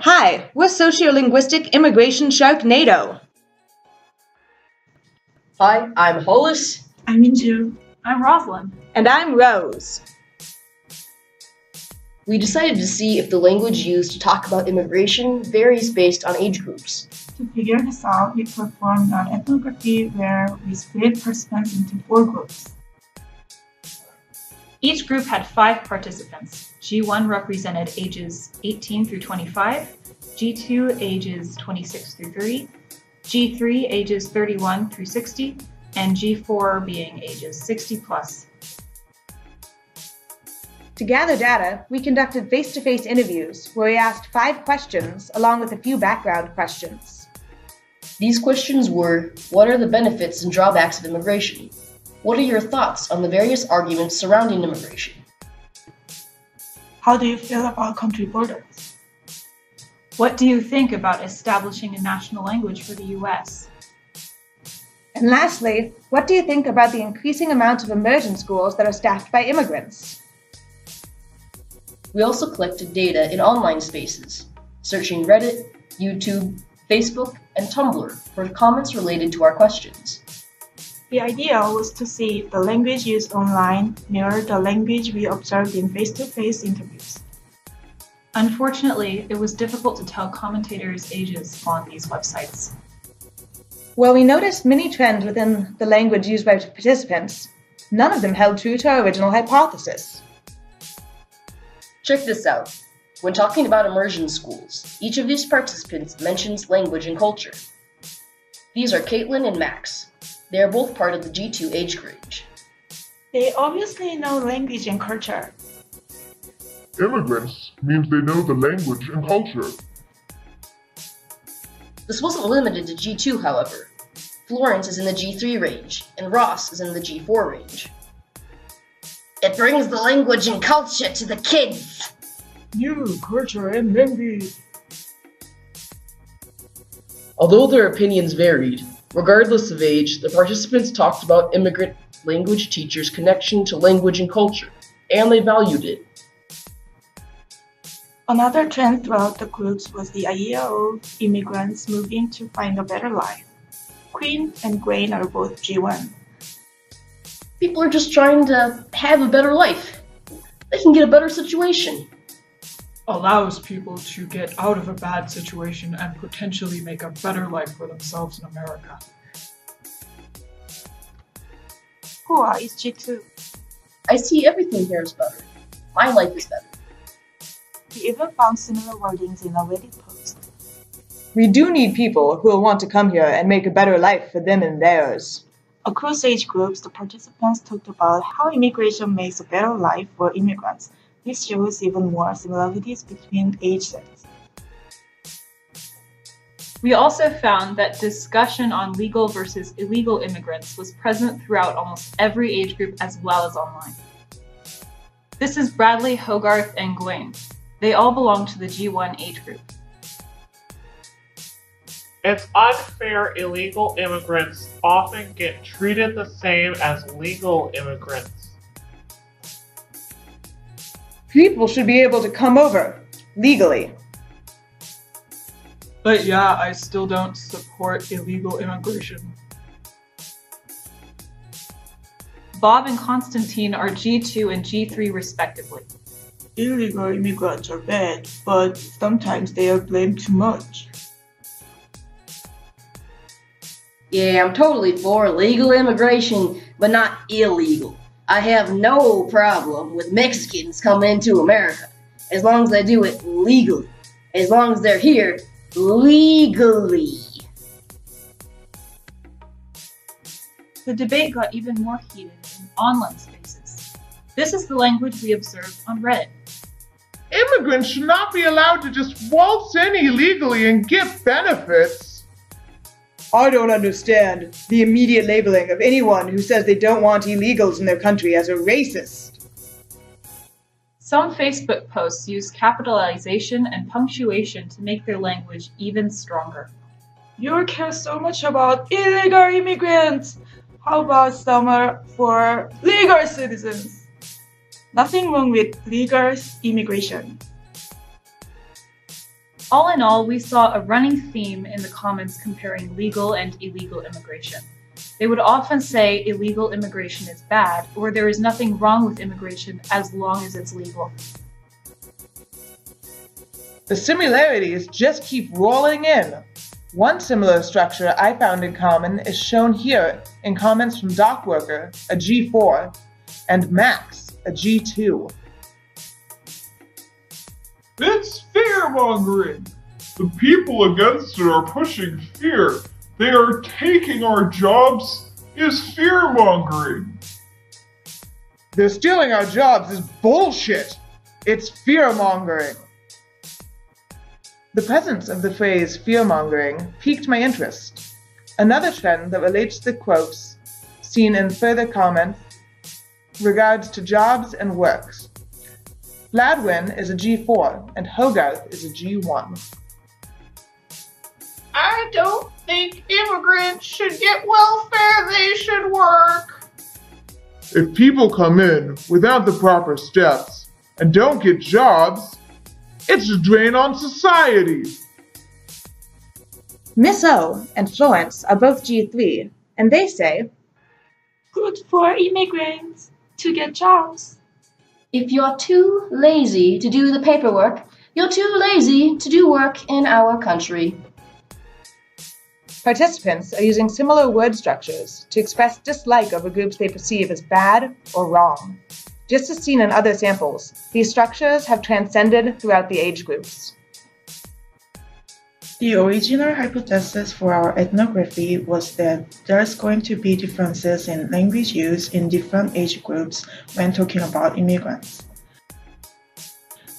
Hi, we're Sociolinguistic Sharknado. Hi, I'm Hollis. I'm Inju. I'm Rosalind. And I'm Rose. We decided to see if the language used to talk about immigration varies based on age groups. To figure this out, we performed an ethnography where we split participants into 4 groups. Each group had 5 participants. G1 represented ages 18 through 25, G2 ages 26 through 30, G3 ages 31 through 60, and G4 being ages 60 plus. To gather data, we conducted face-to-face interviews where we asked 5 questions along with a few background questions. These questions were, what are the benefits and drawbacks of immigration? What are your thoughts on the various arguments surrounding immigration? How do you feel about country borders? What do you think about establishing a national language for the US? And lastly, what do you think about the increasing amount of immersion schools that are staffed by immigrants? We also collected data in online spaces, searching Reddit, YouTube, Facebook, and Tumblr for comments related to our questions. The idea was to see if the language used online mirrored the language we observed in face-to-face interviews. Unfortunately, it was difficult to tell commentators' ages on these websites. While we noticed many trends within the language used by participants, none of them held true to our original hypothesis. Check this out. When talking about immersion schools, each of these participants mentions language and culture. These are Caitlin and Max. They are both part of the G2 age range. They obviously know language and culture. Immigrants means they know the language and culture. This wasn't limited to G2, however. Florence is in the G3 range, and Ross is in the G4 range. It brings the language and culture to the kids! New culture and language. Although their opinions varied, regardless of age, the participants talked about immigrant language teachers' connection to language and culture, and they valued it. Another trend throughout the groups was the idea of immigrants moving to find a better life. Queen and Grain are both G1. People are just trying to have a better life. They can get a better situation. Allows people to get out of a bad situation and potentially make a better life for themselves in America. Hua is G2. I see everything here is better. My life is better. We even found similar wordings in a Reddit post. We do need people who will want to come here and make a better life for them and theirs. Across age groups, the participants talked about how immigration makes a better life for immigrants. This shows even more similarities between age sets. We also found that discussion on legal versus illegal immigrants was present throughout almost every age group as well as online. This is Bradley, Hogarth, and Gwen. They all belong to the G1 age group. It's unfair illegal immigrants often get treated the same as legal immigrants. People should be able to come over, legally. But yeah, I still don't support illegal immigration. Bob and Constantine are G2 and G3 respectively. Illegal immigrants are bad, but sometimes they are blamed too much. Yeah, I'm totally for legal immigration, but not illegal. I have no problem with Mexicans coming into America, as long as they do it legally. As long as they're here legally. The debate got even more heated in online spaces. This is the language we observed on Reddit. Immigrants should not be allowed to just waltz in illegally and get benefits. I don't understand the immediate labeling of anyone who says they don't want illegals in their country as a racist. Some Facebook posts use capitalization and punctuation to make their language even stronger. You care so much about illegal immigrants. How about summer for legal citizens? Nothing wrong with legal immigration. All in all, we saw a running theme in the comments comparing legal and illegal immigration. They would often say illegal immigration is bad, or there is nothing wrong with immigration as long as it's legal. The similarities just keep rolling in. One similar structure I found in common is shown here in comments from Dock Worker, a G4, and Max, a G2. It's fear-mongering. The people against it are pushing fear. They are taking our jobs is fear-mongering. They're stealing our jobs is bullshit. It's fear-mongering. The presence of the phrase fear-mongering piqued my interest. Another trend that relates to the quotes seen in further comments regards to jobs and works. Gladwin is a G4 and Hogarth is a G1. I don't think immigrants should get welfare, they should work. If people come in without the proper steps and don't get jobs, it's a drain on society. Miss O and Florence are both G3, and they say, Good for immigrants to get jobs. If you're too lazy to do the paperwork, you're too lazy to do work in our country. Participants are using similar word structures to express dislike over groups they perceive as bad or wrong. Just as seen in other samples, these structures have transcended throughout the age groups. The original hypothesis for our ethnography was that there's going to be differences in language use in different age groups when talking about immigrants.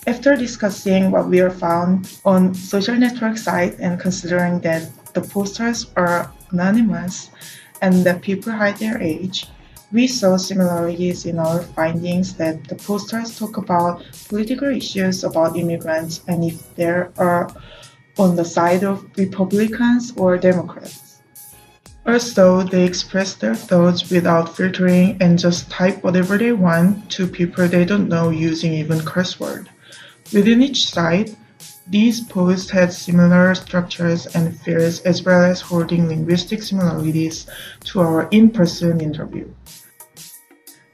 After discussing what we found on social network sites and considering that the posters are anonymous and that people hide their age, we saw similarities in our findings that the posters talk about political issues about immigrants and if they are on the side of Republicans or Democrats. Also, they express their thoughts without filtering and just type whatever they want to people they don't know using even curse word. Within each site, these posts had similar structures and fears as well as holding linguistic similarities to our in-person interview.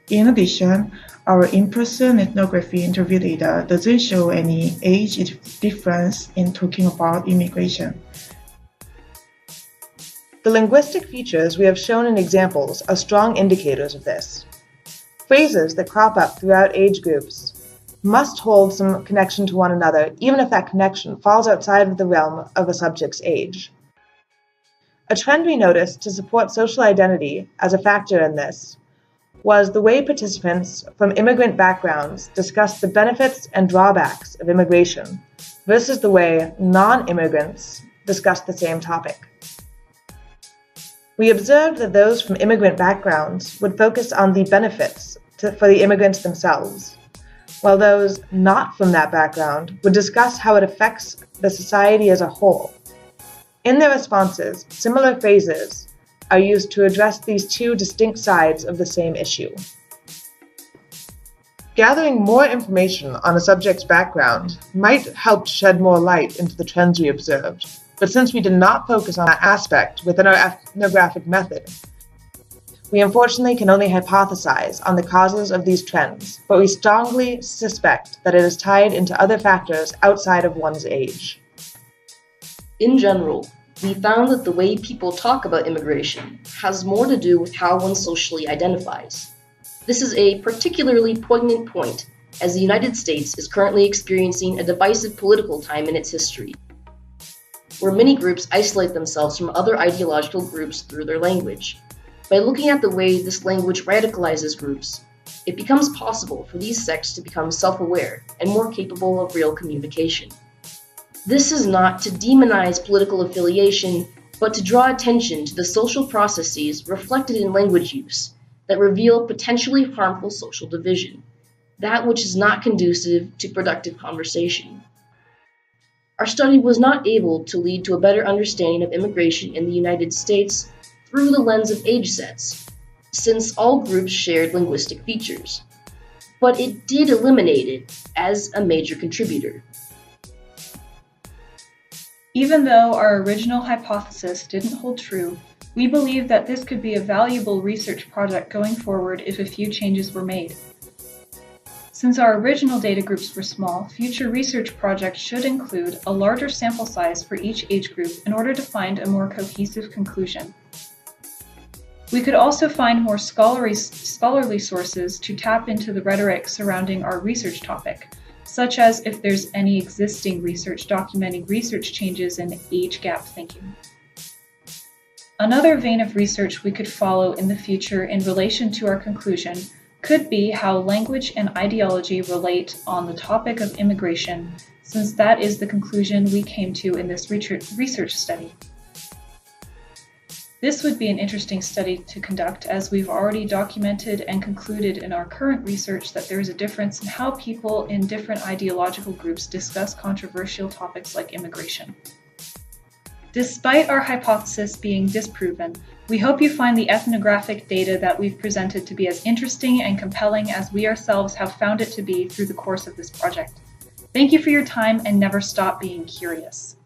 In addition, our in-person ethnography interview data doesn't show any age difference in talking about immigration. The linguistic features we have shown in examples are strong indicators of this. Phrases that crop up throughout age groups must hold some connection to one another, even if that connection falls outside of the realm of a subject's age. A trend we noticed to support social identity as a factor in this was the way participants from immigrant backgrounds discussed the benefits and drawbacks of immigration versus the way non-immigrants discussed the same topic. We observed that those from immigrant backgrounds would focus on the benefits for the immigrants themselves, while those not from that background would discuss how it affects the society as a whole. In their responses, similar phrases are used to address these two distinct sides of the same issue. Gathering more information on a subject's background might help shed more light into the trends we observed, but since we did not focus on that aspect within our ethnographic method, we unfortunately can only hypothesize on the causes of these trends, but we strongly suspect that it is tied into other factors outside of one's age. In general, we found that the way people talk about immigration has more to do with how one socially identifies. This is a particularly poignant point, as the United States is currently experiencing a divisive political time in its history, where many groups isolate themselves from other ideological groups through their language. By looking at the way this language radicalizes groups, it becomes possible for these sects to become self-aware and more capable of real communication. This is not to demonize political affiliation, but to draw attention to the social processes reflected in language use that reveal potentially harmful social division, that which is not conducive to productive conversation. Our study was not able to lead to a better understanding of immigration in the United States through the lens of age sets, since all groups shared linguistic features, but it did eliminate it as a major contributor. Even though our original hypothesis didn't hold true, we believe that this could be a valuable research project going forward if a few changes were made. Since our original data groups were small, future research projects should include a larger sample size for each age group in order to find a more cohesive conclusion. We could also find more scholarly sources to tap into the rhetoric surrounding our research topic, such as if there's any existing research documenting research changes in age gap thinking. Another vein of research we could follow in the future in relation to our conclusion could be how language and ideology relate on the topic of immigration, since that is the conclusion we came to in this research study. This would be an interesting study to conduct, as we've already documented and concluded in our current research that there is a difference in how people in different ideological groups discuss controversial topics like immigration. Despite our hypothesis being disproven, we hope you find the ethnographic data that we've presented to be as interesting and compelling as we ourselves have found it to be through the course of this project. Thank you for your time, and never stop being curious.